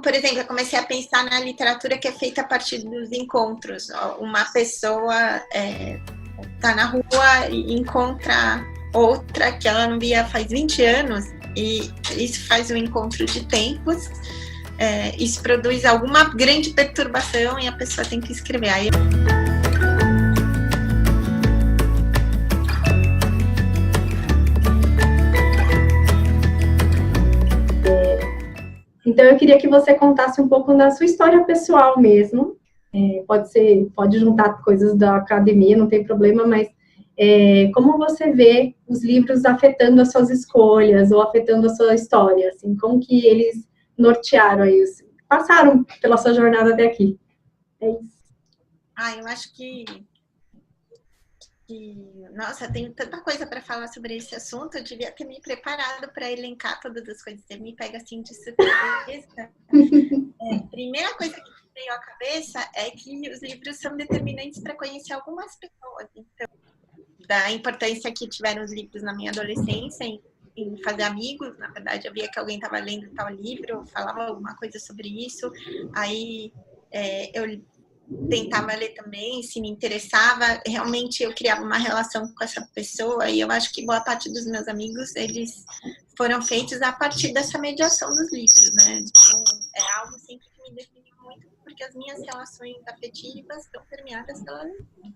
por exemplo, eu comecei a pensar na literatura que é feita a partir dos encontros. Uma pessoa tá na rua e encontra outra que ela não via faz 20 anos, e isso faz um encontro de tempos, isso produz alguma grande perturbação e a pessoa tem que escrever. Aí... Então, eu queria que você contasse um pouco da sua história pessoal mesmo. Pode juntar coisas da academia, não tem problema, mas como você vê os livros afetando as suas escolhas ou afetando a sua história, assim, como que eles nortearam isso, passaram pela sua jornada até aqui. É isso. Eu acho que nossa, tenho tanta coisa para falar sobre esse assunto, eu devia ter me preparado para elencar todas as coisas. Você me pega assim de surpresa. Primeira coisa que veio à cabeça é que os livros são determinantes para conhecer algumas pessoas. Então, da importância que tiveram os livros na minha adolescência em fazer amigos. Na verdade, eu via que alguém estava lendo tal livro, falava alguma coisa sobre isso, aí eu tentava ler também, se me interessava, realmente eu criava uma relação com essa pessoa, e eu acho que boa parte dos meus amigos, eles foram feitos a partir dessa mediação dos livros, né? Então, é algo sempre que me definiu muito, porque as minhas relações afetivas estão permeadas pela leitura.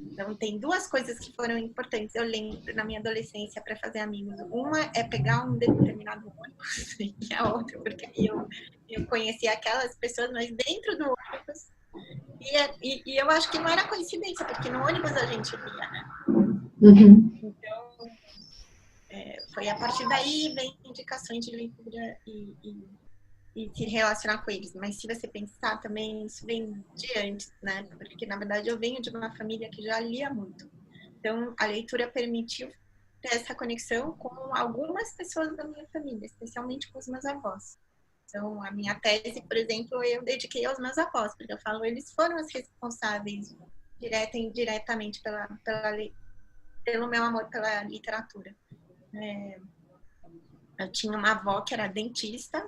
Então, tem duas coisas que foram importantes, eu lembro, na minha adolescência, para fazer amigos. Uma é pegar um determinado ônibus, e a outra, porque eu conhecia aquelas pessoas, mas dentro do ônibus. E eu acho que não era coincidência, porque no ônibus a gente via, né? Uhum. Então, foi a partir daí vem indicações de leitura e se relacionar com eles. Mas se você pensar também, isso vem de antes, né? Porque, na verdade, eu venho de uma família que já lia muito. Então, a leitura permitiu ter essa conexão com algumas pessoas da minha família, especialmente com os meus avós. Então, a minha tese, por exemplo, eu dediquei aos meus avós, porque eu falo, eles foram os responsáveis, direta e indiretamente, pelo meu amor pela literatura. Eu tinha uma avó que era dentista,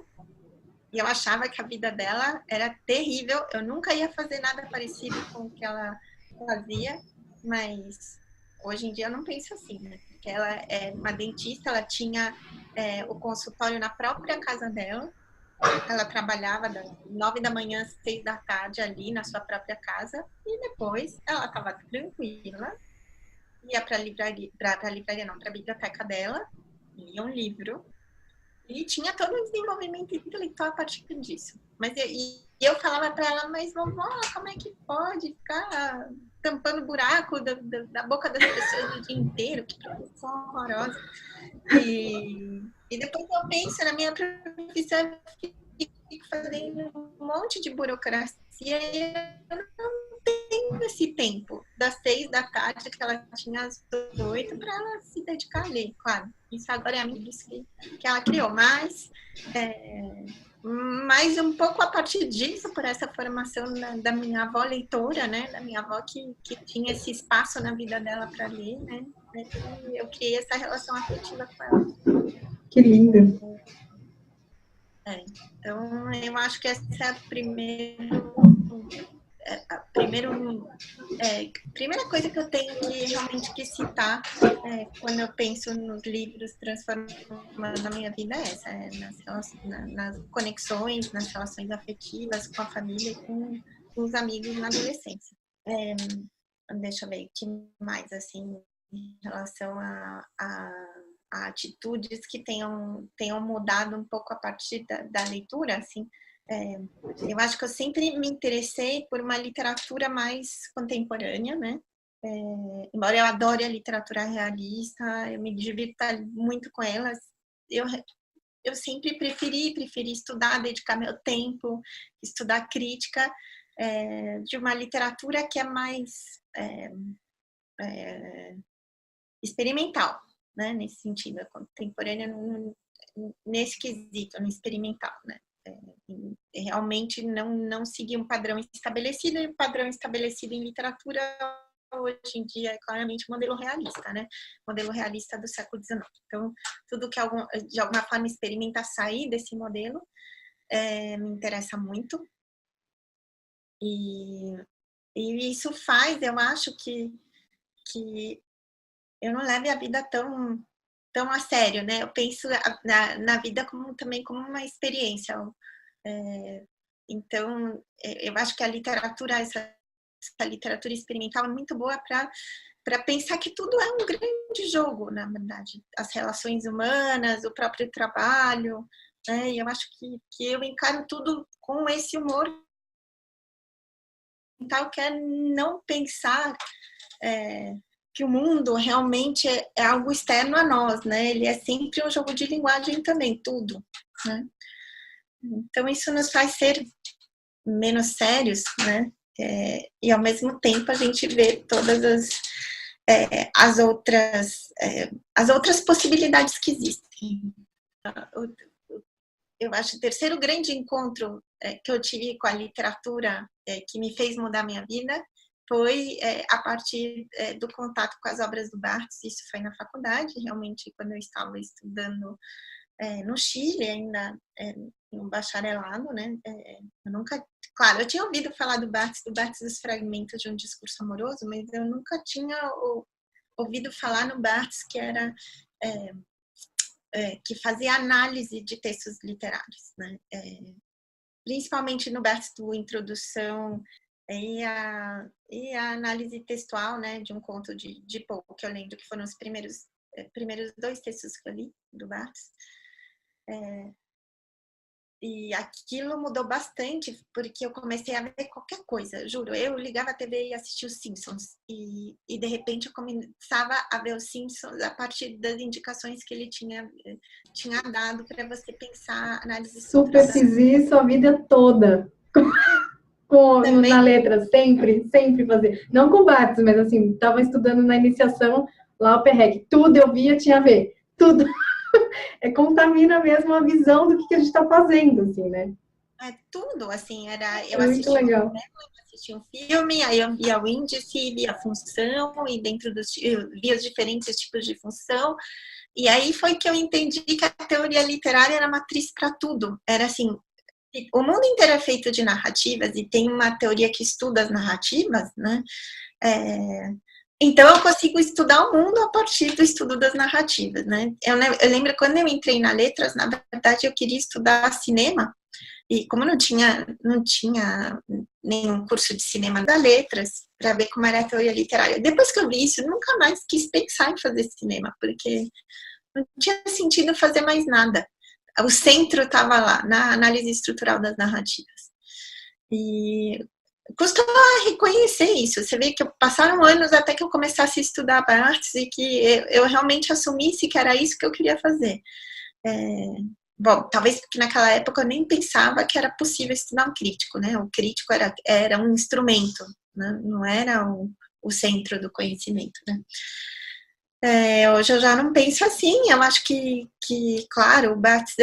e eu achava que a vida dela era terrível. Eu nunca ia fazer nada parecido com o que ela fazia, mas hoje em dia eu não penso assim, né? Porque ela é uma dentista, ela tinha o consultório na própria casa dela. Ela trabalhava das 9 da manhã às 6 da tarde ali na sua própria casa, e depois ela estava tranquila, ia para a biblioteca dela, lia um livro, e tinha todo um desenvolvimento intelectual a partir disso. Mas eu falava para ela, mas vovó, como é que pode ficar tampando buraco da boca das pessoas o dia inteiro? Que profissão horrorosa. E depois eu penso na minha profissão, fico fazendo um monte de burocracia e eu não tenho esse tempo das 6 da tarde que ela tinha às 8 para ela se dedicar a ler, claro. Isso agora é a minha que ela criou, mas um pouco a partir disso, por essa formação da minha avó leitora, né, da minha avó que tinha esse espaço na vida dela para ler, né, eu criei essa relação afetiva com ela. Que linda! Então, eu acho que essa é a primeira coisa que eu tenho que realmente citar quando eu penso nos livros transformando a minha vida é essa, nas conexões, nas relações afetivas com a família e com os amigos na adolescência. Deixa eu ver o que mais, assim, em relação a atitudes que tenham mudado um pouco a partir da leitura, assim. Eu acho que eu sempre me interessei por uma literatura mais contemporânea, né? Embora eu adore a literatura realista, eu me divirto muito com elas, eu sempre preferi estudar, dedicar meu tempo, estudar crítica de uma literatura que é mais experimental, né? Nesse sentido, a contemporânea nesse quesito, no experimental, né? Realmente não seguir um padrão estabelecido, e o padrão estabelecido em literatura hoje em dia é claramente modelo realista, né? Modelo realista do século XIX. Então, tudo que de alguma forma experimenta sair desse modelo me interessa muito. E isso faz, eu acho que eu não leve a vida tão a sério, né? Eu penso na vida também como uma experiência. Então, eu acho que a literatura, essa literatura experimental é muito boa para pensar que tudo é um grande jogo, na verdade. As relações humanas, o próprio trabalho, né? E eu acho que eu encaro tudo com esse humor. Então, que é não pensar que o mundo realmente é algo externo a nós, né? Ele é sempre um jogo de linguagem também, tudo, né? Então, isso nos faz ser menos sérios, né? E, ao mesmo tempo, a gente vê todas as outras possibilidades que existem. Eu acho que o terceiro grande encontro que eu tive com a literatura que me fez mudar minha vida foi a partir do contato com as obras do Barthes. Isso foi na faculdade, realmente, quando eu estava estudando no Chile, ainda no bacharelado, né? Eu nunca... Claro, eu tinha ouvido falar do Barthes dos Fragmentos de um Discurso Amoroso, mas eu nunca tinha ouvido falar no Barthes, que era... que fazia análise de textos literários, né? Principalmente no Barthes do Introdução e a análise textual, né, de um conto de Poe, que eu lembro que foram os primeiros 2 textos que eu li do Barthes. E aquilo mudou bastante, porque eu comecei a ver qualquer coisa, juro. Eu ligava a TV e assistia os Simpsons. E de repente, eu começava a ver os Simpsons a partir das indicações que ele tinha dado para você pensar, análise Super fiz isso a vida toda. Na letra, sempre fazer. Não com Barthes, mas assim, estava estudando na iniciação, lá o Perrec. Tudo eu via, tinha a ver. Tudo. Contamina mesmo a visão do que a gente está fazendo, assim, né? Tudo, assim, eu assisti um filme, aí eu via o índice, via a função, e dentro via os diferentes tipos de função, e aí foi que eu entendi que a teoria literária era matriz para tudo. Era assim, o mundo inteiro é feito de narrativas, e tem uma teoria que estuda as narrativas, né? Então, eu consigo estudar o mundo a partir do estudo das narrativas, né? Eu lembro quando eu entrei na Letras, na verdade, eu queria estudar cinema, e como não tinha nenhum curso de cinema da Letras, para ver como era a teoria literária. Depois que eu vi isso, eu nunca mais quis pensar em fazer cinema, porque não tinha sentido fazer mais nada. O centro estava lá, na análise estrutural das narrativas. E custou reconhecer isso. Você vê que passaram anos até que eu começasse a estudar Barthes e que eu realmente assumisse que era isso que eu queria fazer. Bom, talvez porque naquela época eu nem pensava que era possível estudar um crítico, né? O crítico era um instrumento, né? Não era o centro do conhecimento, né? Hoje eu já não penso assim. Eu acho que claro, o Barthes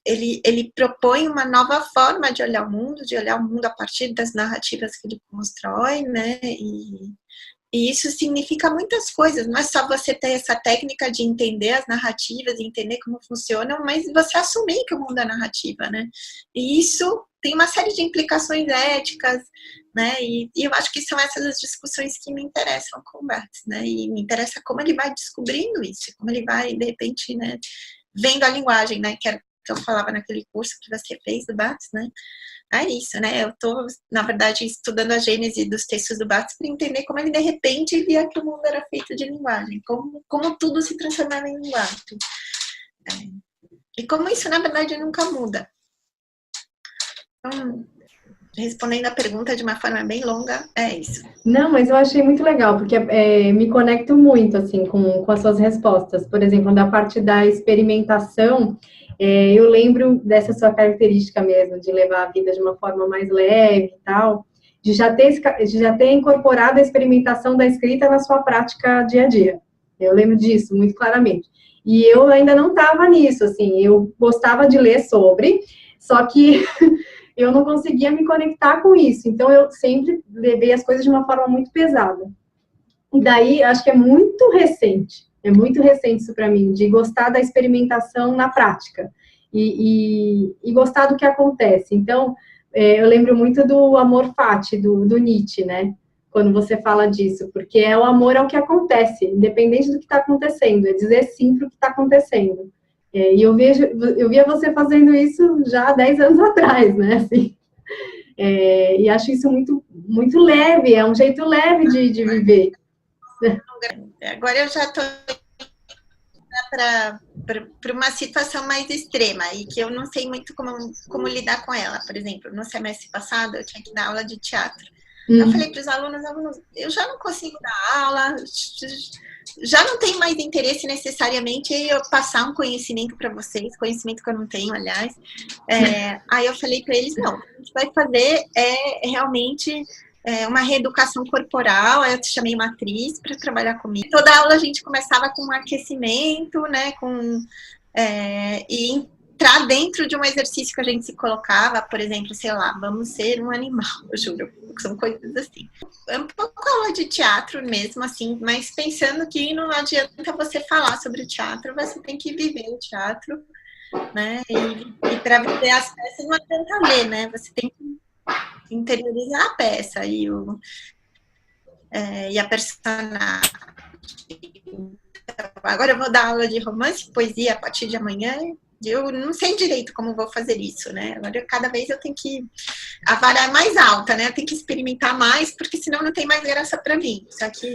ele propõe uma nova forma de olhar o mundo a partir das narrativas que ele constrói, né? E isso significa muitas coisas. Não é só você ter essa técnica de entender as narrativas, entender como funcionam, mas você assumir que o mundo é narrativa, né? E isso tem uma série de implicações éticas, né? E eu acho que são essas as discussões que me interessam com o Barthes, né? E me interessa como ele vai descobrindo isso, como ele vai, de repente, né, vendo a linguagem, né? Que eu falava naquele curso que você fez do Barthes, né? É isso, né? Eu estou, na verdade, estudando a gênese dos textos do Barthes para entender como ele, de repente, via que o mundo era feito de linguagem, como tudo se transformava em linguagem. E como isso, na verdade, nunca muda. Então, respondendo a pergunta de uma forma bem longa, é isso. Não, mas eu achei muito legal, porque me conecto muito, assim, com as suas respostas. Por exemplo, da parte da experimentação, eu lembro dessa sua característica mesmo, de levar a vida de uma forma mais leve e tal, de já ter incorporado a experimentação da escrita na sua prática dia a dia. Eu lembro disso muito claramente. E eu ainda não estava nisso, assim, eu gostava de ler sobre, só que eu não conseguia me conectar com isso. Então, eu sempre levei as coisas de uma forma muito pesada. E daí, acho que é muito recente isso para mim, de gostar da experimentação na prática e gostar do que acontece. Então, eu lembro muito do amor fati, do Nietzsche, né? Quando você fala disso, porque é o amor ao que acontece, independente do que está acontecendo, é dizer sim para o que está acontecendo. E eu via você fazendo isso já há 10 anos atrás, né? Assim, e acho isso muito, muito leve, é um jeito leve de viver. Agora eu já estou para uma situação mais extrema e que eu não sei muito como lidar com ela. Por exemplo, no semestre passado eu tinha que dar aula de teatro. Eu falei para os alunos, eu já não consigo dar aula, já não tenho mais interesse necessariamente em eu passar um conhecimento para vocês, conhecimento que eu não tenho, aliás. Aí eu falei para eles, não, o que a gente vai fazer é realmente uma reeducação corporal. Aí eu chamei uma atriz para trabalhar comigo. Toda aula a gente começava com um aquecimento, né, e entrar dentro de um exercício que a gente se colocava, por exemplo, sei lá, vamos ser um animal, eu juro, são coisas assim. É um pouco aula de teatro mesmo, assim, mas pensando que não adianta você falar sobre o teatro, você tem que viver o teatro, né, e para viver as peças não adianta ler, né, você tem que interiorizar a peça e a personagem. Agora eu vou dar aula de romance e poesia a partir de amanhã. Eu não sei direito como vou fazer isso, né? Agora, cada vez eu tenho que... A vara é mais alta, né? Eu tenho que experimentar mais, porque senão não tem mais graça para mim. Só que...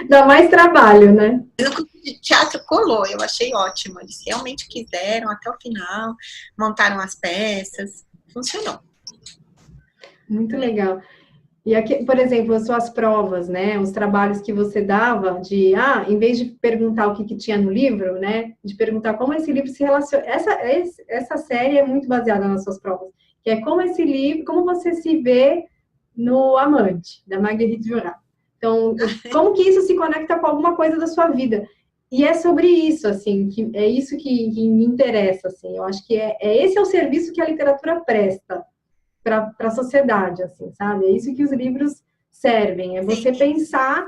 Dá mais trabalho, né? No curso de teatro colou, eu achei ótimo. Eles realmente quiseram até o final, montaram as peças, funcionou. Muito legal. E aqui, por exemplo, as suas provas, né? Os trabalhos que você dava em vez de perguntar o que tinha no livro, né? De perguntar como esse livro se relaciona. Essa série é muito baseada nas suas provas, que é como esse livro, como você se vê no Amante, da Marguerite Duras. Então, como que isso se conecta com alguma coisa da sua vida? E é sobre isso, assim, que é isso que me interessa, assim. Eu acho que esse é o serviço que a literatura presta para a sociedade, assim, sabe? É isso que os livros servem, é você pensar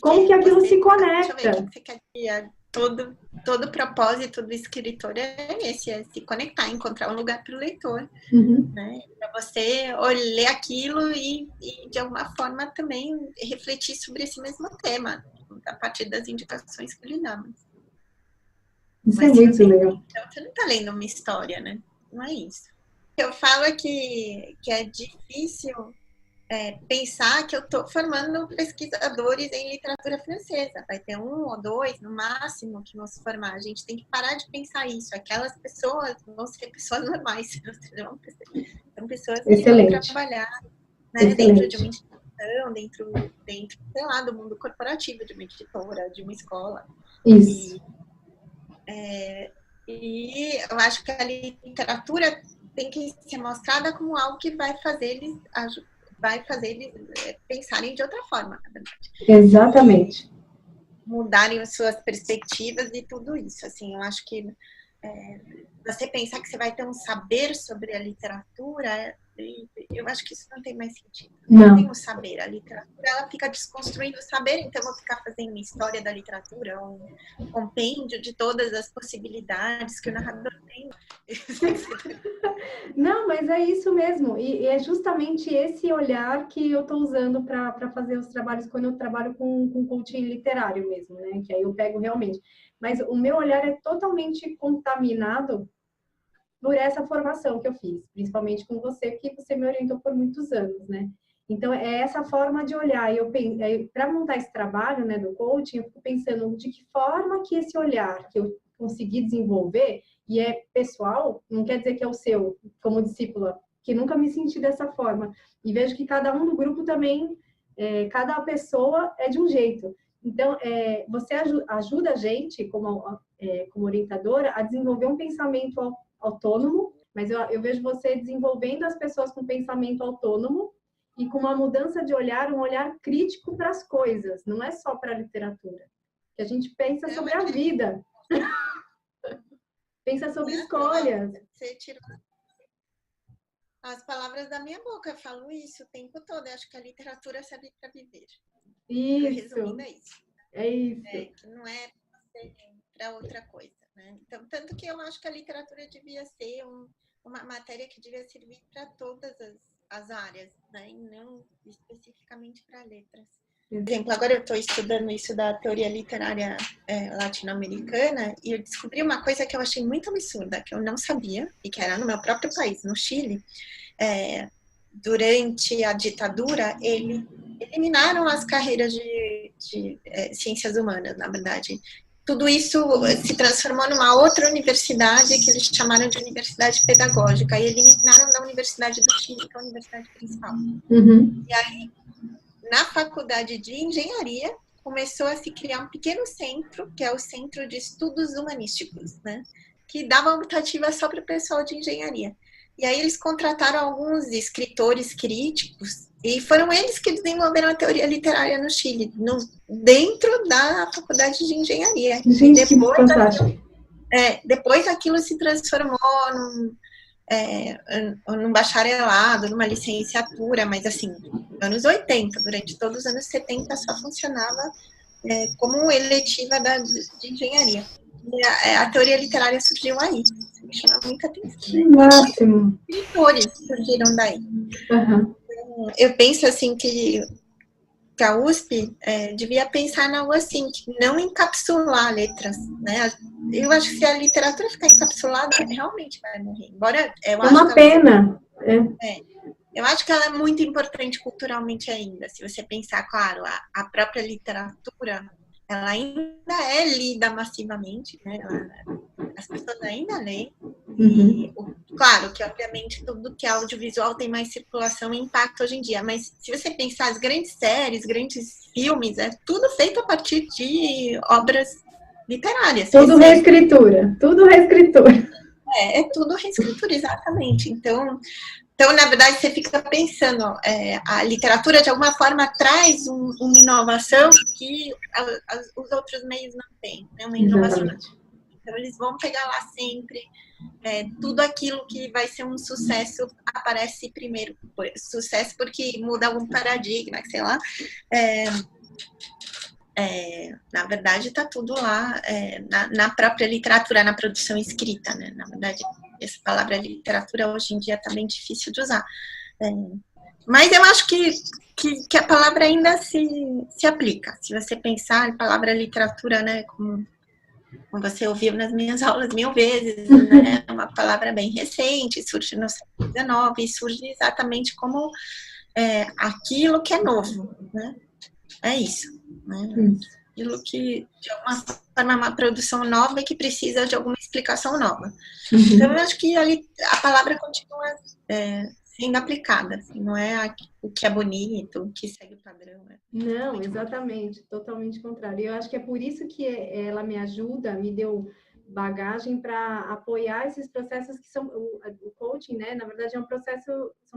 como que aquilo se conecta. Deixa eu ver, o que você quer dizer? Todo propósito do escritor é esse, é se conectar, encontrar um lugar para o leitor, né? Para você ler aquilo e, de alguma forma, também refletir sobre esse mesmo tema, a partir das indicações que lhe damos. Isso é muito legal. Então, você não está lendo uma história, né? Não é isso. Eu falo que é difícil pensar que eu estou formando pesquisadores em literatura francesa. Vai ter 1 ou 2, no máximo, que vão se formar. A gente tem que parar de pensar isso. Aquelas pessoas vão ser pessoas normais. São pessoas que vão trabalhar, né, dentro de uma instituição, dentro, sei lá, do mundo corporativo, de uma editora, de uma escola. Isso. E eu acho que a literatura tem que ser mostrada como algo que vai fazer eles pensarem de outra forma, na verdade. Exatamente. Mudarem as suas perspectivas e tudo isso. Assim, eu acho que você pensar que você vai ter um saber sobre a literatura, eu acho que isso não tem mais sentido. Não tem um saber. A literatura, ela fica desconstruindo o saber, então eu vou ficar fazendo uma história da literatura, um compêndio de todas as possibilidades que o narrador tem. Não, mas é isso mesmo. E é justamente esse olhar que eu estou usando para fazer os trabalhos, quando eu trabalho com coaching literário mesmo, né? Que aí eu pego realmente. Mas o meu olhar é totalmente contaminado por essa formação que eu fiz, principalmente com você, que você me orientou por muitos anos, né? Então, é essa forma de olhar. E para montar esse trabalho, né, do coaching, eu fico pensando de que forma que esse olhar que eu consegui desenvolver, e é pessoal, não quer dizer que é o seu, como discípula, que nunca me senti dessa forma. E vejo que cada um do grupo também, cada pessoa é de um jeito. Então, você ajuda a gente, como orientadora, a desenvolver um pensamento autônomo, mas eu vejo você desenvolvendo as pessoas com pensamento autônomo e com uma mudança de olhar, um olhar crítico para as coisas, não é só para a literatura. Que a gente pensa sobre a vida. Pensa sobre escolhas. Você tirou as palavras da minha boca, eu falo isso o tempo todo. Eu acho que a literatura serve para viver. Isso, Resumindo, é isso. é isso. Que não é para outra coisa, né? Então, tanto que eu acho que a literatura devia ser uma matéria que devia servir para todas as áreas, né? E não especificamente para letras. Por exemplo, agora eu estou estudando isso da teoria literária latino-americana e eu descobri uma coisa que eu achei muito absurda, que eu não sabia, e que era no meu próprio país, no Chile. Durante a ditadura, eles eliminaram as carreiras de ciências humanas, na verdade. Tudo isso se transformou numa outra universidade que eles chamaram de universidade pedagógica e eliminaram da Universidade do Chile, que é a universidade principal. Uhum. E aí, na faculdade de engenharia, começou a se criar um pequeno centro, que é o Centro de Estudos Humanísticos, né? Que dava optativa só para o pessoal de engenharia. E aí eles contrataram alguns escritores críticos e foram eles que desenvolveram a teoria literária no Chile, dentro da faculdade de engenharia. Gente, depois aquilo se transformou num bacharelado, numa licenciatura, mas assim, anos 80, durante todos os anos 70 só funcionava como eletiva de engenharia. E a teoria literária surgiu aí. Isso me chama muita atenção. Que máximo! Escritores surgiram daí. Uhum. Eu penso assim que a USP devia pensar em algo assim, que não encapsular letras, né? Eu acho que se a literatura ficar encapsulada, realmente vai morrer. Embora eu acho uma pena. Eu acho que ela é muito importante culturalmente ainda. Se você pensar, claro, a própria literatura, ela ainda é lida massivamente, né? As pessoas ainda leem. E, claro, que obviamente tudo que é audiovisual tem mais circulação e impacto hoje em dia. Mas se você pensar, as grandes séries, grandes filmes, é tudo feito a partir de obras literárias. Tudo reescritura. Tudo reescritura. É tudo reescritura, exatamente. Então, na verdade, você fica pensando, a literatura, de alguma forma, traz uma inovação que os outros meios não têm, né? Uma inovação. Então, eles vão pegar lá sempre, tudo aquilo que vai ser um sucesso aparece primeiro. Sucesso porque muda algum paradigma, sei lá. Na verdade, está tudo lá na própria literatura, na produção escrita, né? Na verdade, essa palavra literatura hoje em dia está bem difícil de usar. Mas eu acho que a palavra ainda se aplica. Se você pensar em palavra literatura, né, como você ouviu nas minhas aulas 1000 vezes, né, é uma palavra bem recente, surge no século XIX, e surge exatamente como aquilo que é novo, né? É isso, né? Aquilo que, de alguma forma, é uma produção nova e que precisa de alguma explicação nova. Então, eu acho que a palavra continua sendo aplicada, assim, não é o que é bonito, o que segue o padrão. Né? Não, exatamente, totalmente contrário. Eu acho que é por isso que ela me ajuda, me deu bagagem para apoiar esses processos que são o coaching, né? Na verdade, são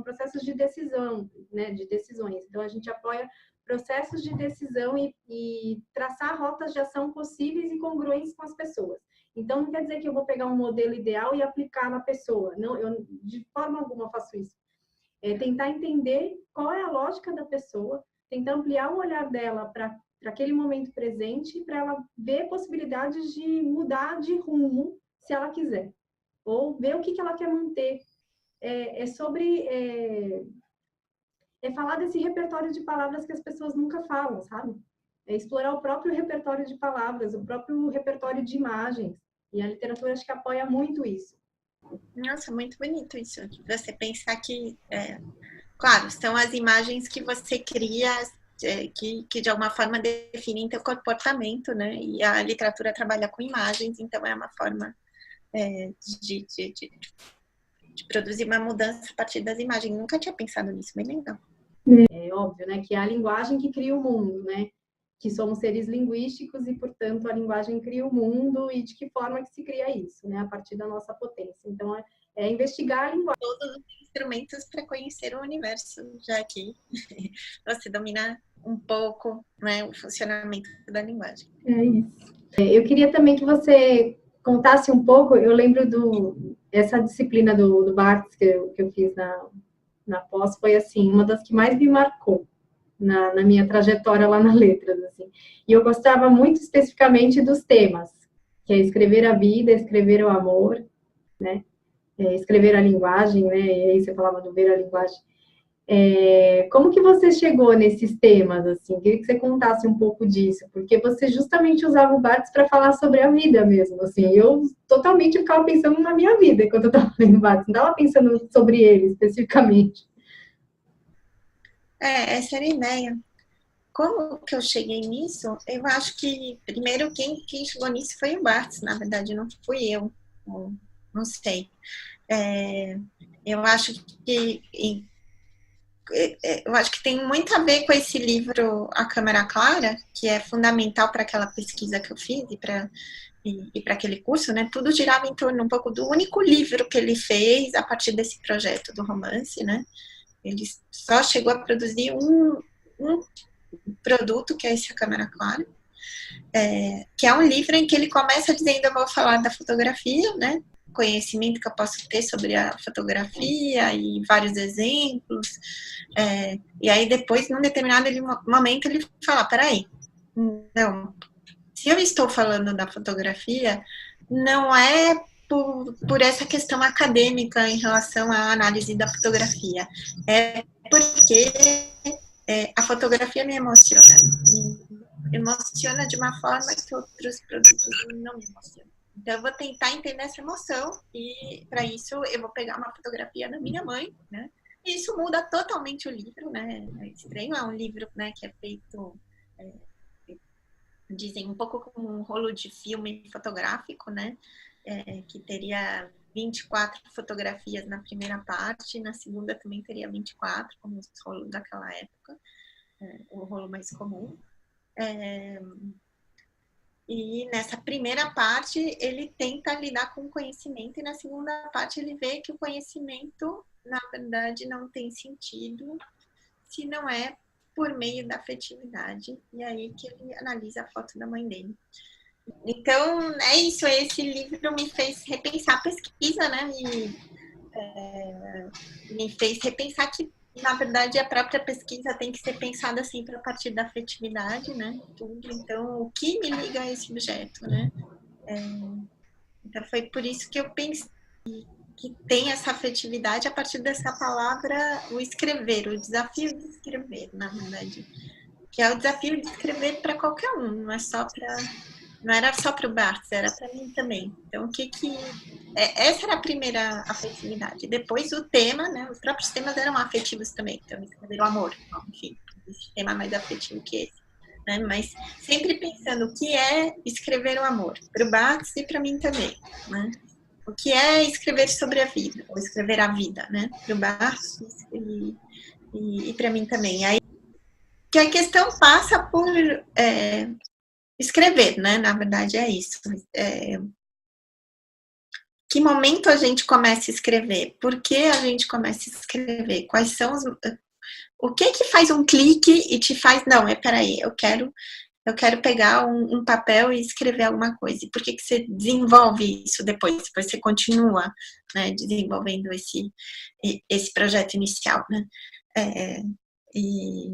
processos de decisão, né? De decisões. Então, a gente apoia processos de decisão e traçar rotas de ação possíveis e congruentes com as pessoas. Então, não quer dizer que eu vou pegar um modelo ideal e aplicar na pessoa. Não, eu de forma alguma faço isso. É tentar entender qual é a lógica da pessoa, tentar ampliar o olhar dela para aquele momento presente, para ela ver possibilidades de mudar de rumo, se ela quiser. Ou ver o que ela quer manter. É falar desse repertório de palavras que as pessoas nunca falam, sabe? É explorar o próprio repertório de palavras, o próprio repertório de imagens. E a literatura acho que apoia muito isso. Nossa, muito bonito isso. Você pensar que, claro, são as imagens que você cria, que de alguma forma definem teu comportamento, né? E a literatura trabalha com imagens, então é uma forma de produzir uma mudança a partir das imagens. Nunca tinha pensado nisso, bem legal. É óbvio, né? Que é a linguagem que cria o mundo, né? Que somos seres linguísticos e, portanto, a linguagem cria o mundo e de que forma que se cria isso, né? A partir da nossa potência. Então, é investigar a linguagem. Todos os instrumentos para conhecer o universo, já que você domina um pouco, né, o funcionamento da linguagem. É isso. Eu queria também que você contasse um pouco, eu lembro essa disciplina do Barthes que eu fiz na pós, foi assim, uma das que mais me marcou. na minha trajetória lá na Letras, assim. E eu gostava muito especificamente dos temas, que é escrever a vida, escrever o amor, né? Escrever a linguagem, né? E aí você falava do ver a linguagem. Como que você chegou nesses temas, assim? Queria que você contasse um pouco disso, porque você justamente usava o Barthes para falar sobre a vida mesmo, assim. Eu totalmente ficava pensando na minha vida enquanto eu estava lendo Barthes, não estava pensando sobre ele especificamente. Essa era a ideia. Como que eu cheguei nisso? Eu acho que, primeiro, quem chegou nisso foi o Barthes, na verdade, não fui eu. Não sei. Eu acho que eu acho que tem muito a ver com esse livro A Câmara Clara, que é fundamental para aquela pesquisa que eu fiz e para aquele curso, né? Tudo girava em torno um pouco do único livro que ele fez a partir desse projeto do romance, né? Ele só chegou a produzir um produto, que é esse A Câmara Clara, que é um livro em que ele começa dizendo: eu vou falar da fotografia, né? Conhecimento que eu posso ter sobre a fotografia e vários exemplos. E aí depois, num determinado momento, ele fala: peraí, não, se eu estou falando da fotografia, não é por essa questão acadêmica em relação à análise da fotografia, é porque a fotografia me emociona de uma forma que outros produtos não me emocionam. Então, eu vou tentar entender essa emoção e, para isso, eu vou pegar uma fotografia da minha mãe, né? E isso muda totalmente o livro, né? É estranho, é um livro, né, que é feito, dizem, um pouco como um rolo de filme fotográfico, né? Que teria 24 fotografias na primeira parte, na segunda também teria 24, como os rolos daquela época, o rolo mais comum. E nessa primeira parte ele tenta lidar com o conhecimento, e na segunda parte ele vê que o conhecimento, na verdade, não tem sentido se não é por meio da afetividade. E aí que ele analisa a foto da mãe dele. Então, é isso, esse livro me fez repensar a pesquisa, né? Me fez repensar que, na verdade, a própria pesquisa tem que ser pensada sempre a partir da afetividade, né? Tudo. Então, o que me liga a esse objeto, né? Então, foi por isso que eu pensei que tem essa afetividade a partir dessa palavra, o escrever, o desafio de escrever, na verdade. Que é o desafio de escrever para qualquer um, não é só para... Não era só para o Barthes, era para mim também. Então, essa era a primeira afetividade. Depois, o tema, né? Os próprios temas eram afetivos também. Então, escrever o amor, enfim, esse tema mais afetivo que esse. Né? Mas sempre pensando o que é escrever o amor, para o Barthes e para mim também. Né? O que é escrever sobre a vida, ou escrever a vida, né? Para o Barthes e para mim também. Aí, que a questão passa por... escrever, né? Na verdade, é isso. Que momento a gente começa a escrever? Por que a gente começa a escrever? Quais são os... O que faz um clique e te faz... Não, peraí, eu quero pegar um papel e escrever alguma coisa. E por que você desenvolve isso depois? Depois você continua, né, desenvolvendo esse projeto inicial, né? E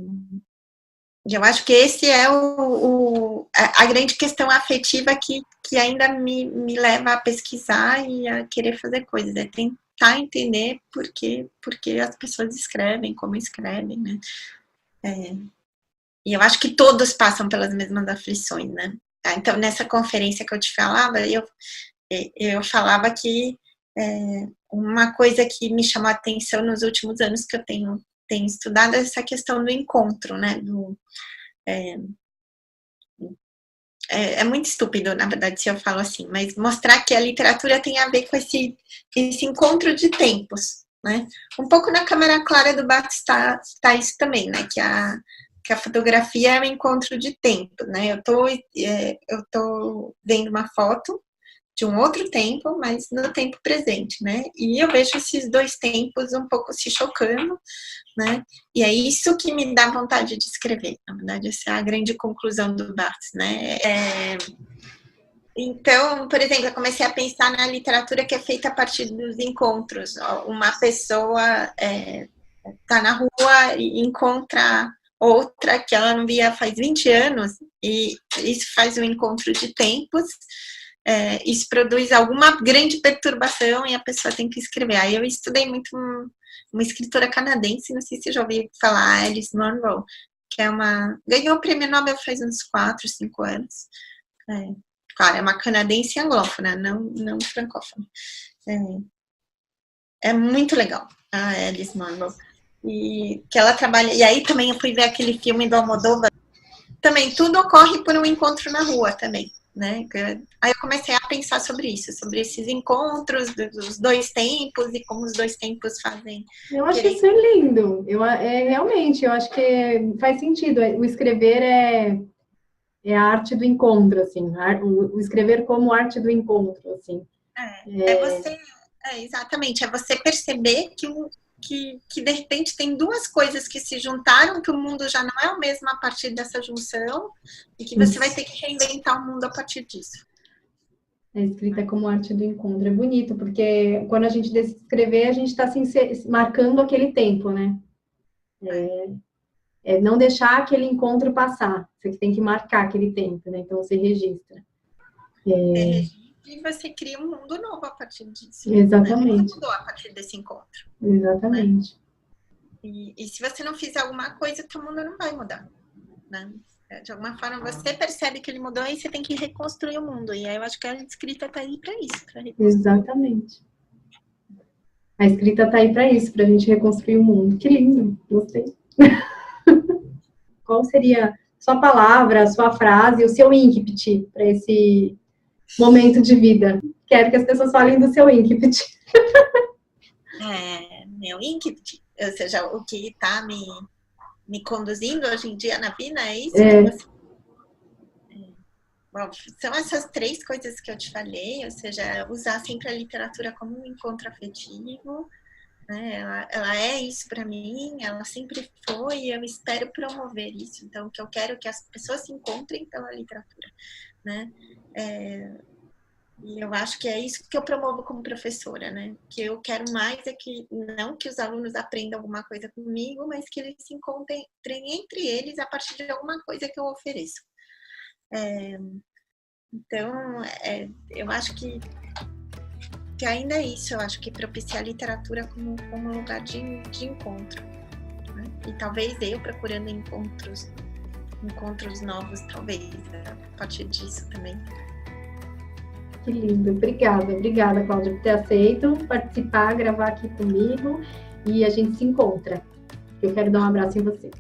eu acho que esse é a grande questão afetiva que ainda me leva a pesquisar e a querer fazer coisas, é tentar entender por que as pessoas escrevem, como escrevem, né? E eu acho que todos passam pelas mesmas aflições, né? Então, nessa conferência que eu te falava, eu falava que uma coisa que me chamou a atenção nos últimos anos que eu tenho estudado é essa questão do encontro, né? É muito estúpido, na verdade, se eu falo assim, mas mostrar que a literatura tem a ver com esse encontro de tempos, né? Um pouco na Câmara Clara do Barthes está isso também, né? Que a fotografia é um encontro de tempo, né? Eu tô vendo uma foto de um outro tempo, mas no tempo presente, né? E eu vejo esses dois tempos um pouco se chocando, né? E é isso que me dá vontade de escrever. Na verdade, essa é a grande conclusão do Barthes, né? Então, por exemplo, eu comecei a pensar na literatura que é feita a partir dos encontros. Uma pessoa está na rua e encontra outra que ela não via faz 20 anos, e isso faz um encontro de tempos, isso produz alguma grande perturbação e a pessoa tem que escrever. Aí eu estudei muito uma escritora canadense, não sei se você já ouviu falar, Alice Munro, que ganhou o prêmio Nobel faz uns 4, 5 anos. Claro, é uma canadense anglófona, não francófona. É muito legal, a Alice Munro. E que ela trabalha. E aí também eu fui ver aquele filme do Almodóvar. Também tudo ocorre por um encontro na rua também, né? Aí eu comecei a pensar sobre isso, sobre esses encontros dos dois tempos e como os dois tempos fazem. Eu acho isso lindo. Realmente, eu acho que faz sentido. O escrever é a arte do encontro, assim. O escrever como arte do encontro, assim. Exatamente. É você perceber que de repente tem duas coisas que se juntaram, que o mundo já não é o mesmo a partir dessa junção, e que você vai ter que reinventar o mundo a partir disso. A escrita como arte do encontro. É bonito, porque quando a gente decide escrever, a gente está assim, marcando aquele tempo, né? Não deixar aquele encontro passar. Você tem que marcar aquele tempo, né? Então, você registra. E você cria um mundo novo a partir disso. Exatamente. O mundo mudou a partir desse encontro. Exatamente. Né? E se você não fizer alguma coisa, o teu mundo não vai mudar. Né? De alguma forma, você percebe que ele mudou e você tem que reconstruir o mundo. E aí eu acho que a escrita está aí para isso. Exatamente. A escrita está aí para isso, para a gente reconstruir o mundo. Que lindo, gostei. Qual seria sua palavra, sua frase, o seu incipit para esse momento de vida? Quero que as pessoas falem do seu incipit. Meu incipit, ou seja, o que está me conduzindo hoje em dia na vida, é isso? Bom, são essas 3 coisas que eu te falei, ou seja, usar sempre a literatura como um encontro afetivo, né? Ela é isso para mim, ela sempre foi, e eu espero promover isso. Então, que eu quero que as pessoas se encontrem pela literatura, né? E eu acho que é isso que eu promovo como professora, né? Que eu quero mais é que, não que os alunos aprendam alguma coisa comigo, mas que eles se encontrem entre eles a partir de alguma coisa que eu ofereço. Então, eu acho que ainda é isso. Eu acho que propiciar a literatura como um lugar de encontro. Né? E talvez eu procurando encontros novos, talvez, a partir disso também. Que lindo. Obrigada, Cláudia, por ter aceito participar, gravar aqui comigo. E a gente se encontra. Eu quero dar um abraço em você.